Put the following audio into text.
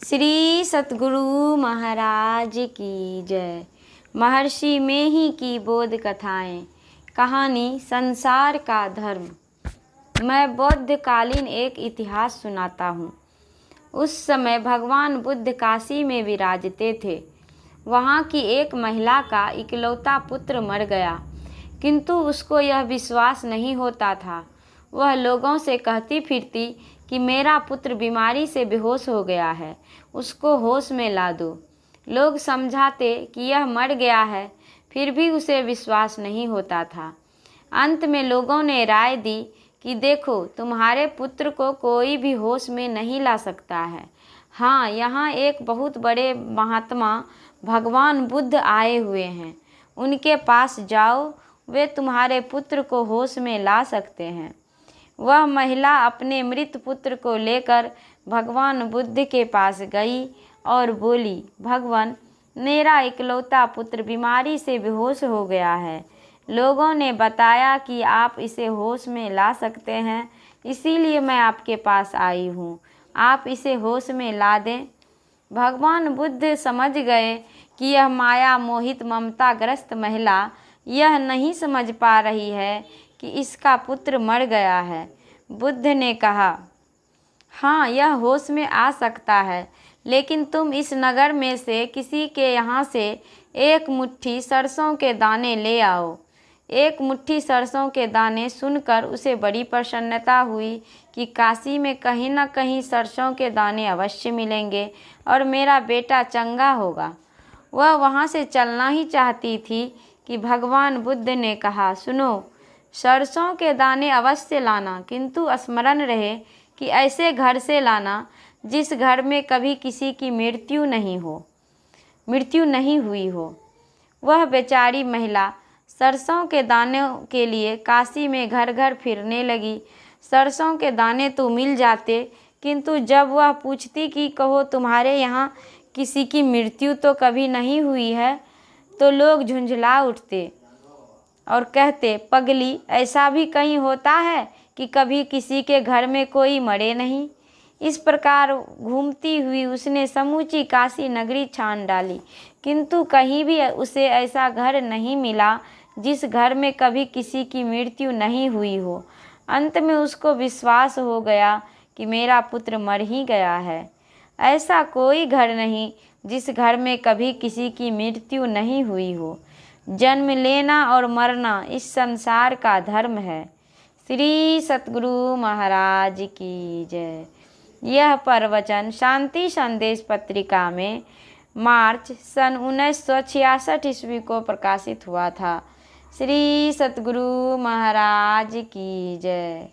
श्री सतगुरु महाराज की जय। महर्षि में ही की बोध कथाएं। कहानी संसार का धर्म। मैं बौद्धकालीन एक इतिहास सुनाता हूँ। उस समय भगवान बुद्ध काशी में विराजते थे। वहाँ की एक महिला का इकलौता पुत्र मर गया, किंतु उसको यह विश्वास नहीं होता था। वह लोगों से कहती फिरती कि मेरा पुत्र बीमारी से बेहोश हो गया है, उसको होश में ला दो। लोग समझाते कि यह मर गया है, फिर भी उसे विश्वास नहीं होता था। अंत में लोगों ने राय दी कि देखो, तुम्हारे पुत्र को कोई भी होश में नहीं ला सकता है। हाँ, यहाँ एक बहुत बड़े महात्मा भगवान बुद्ध आए हुए हैं, उनके पास जाओ, वे तुम्हारे पुत्र को होश में ला सकते हैं। वह महिला अपने मृत पुत्र को लेकर भगवान बुद्ध के पास गई और बोली, भगवान, मेरा इकलौता पुत्र बीमारी से बेहोश हो गया है। लोगों ने बताया कि आप इसे होश में ला सकते हैं, इसीलिए मैं आपके पास आई हूँ। आप इसे होश में ला दें। भगवान बुद्ध समझ गए कि यह माया मोहित ममताग्रस्त महिला यह नहीं समझ पा रही है कि इसका पुत्र मर गया है। बुद्ध ने कहा, हाँ, यह होश में आ सकता है, लेकिन तुम इस नगर में से किसी के यहाँ से एक मुट्ठी सरसों के दाने ले आओ। एक मुट्ठी सरसों के दाने सुनकर उसे बड़ी प्रसन्नता हुई कि काशी में कहीं न कहीं सरसों के दाने अवश्य मिलेंगे और मेरा बेटा चंगा होगा। वह वहाँ से चलना ही चाहती थी कि भगवान बुद्ध ने कहा, सुनो, सरसों के दाने अवश्य लाना, किंतु स्मरण रहे कि ऐसे घर से लाना जिस घर में कभी किसी की मृत्यु नहीं हुई हो। वह बेचारी महिला सरसों के दानों के लिए काशी में घर घर फिरने लगी। सरसों के दाने तो मिल जाते, किंतु जब वह पूछती कि कहो, तुम्हारे यहाँ किसी की मृत्यु तो कभी नहीं हुई है, तो लोग झुंझला उठते और कहते, पगली, ऐसा भी कहीं होता है कि कभी किसी के घर में कोई मरे नहीं। इस प्रकार घूमती हुई उसने समूची काशी नगरी छान डाली, किंतु कहीं भी उसे ऐसा घर नहीं मिला जिस घर में कभी किसी की मृत्यु नहीं हुई हो। अंत में उसको विश्वास हो गया कि मेरा पुत्र मर ही गया है। ऐसा कोई घर नहीं जिस घर में कभी किसी की मृत्यु नहीं हुई हो। जन्म लेना और मरना इस संसार का धर्म है। श्री सतगुरु महाराज की जय। यह प्रवचन शांति संदेश पत्रिका में मार्च सन 1966 ईस्वी को प्रकाशित हुआ था। श्री सतगुरु महाराज की जय।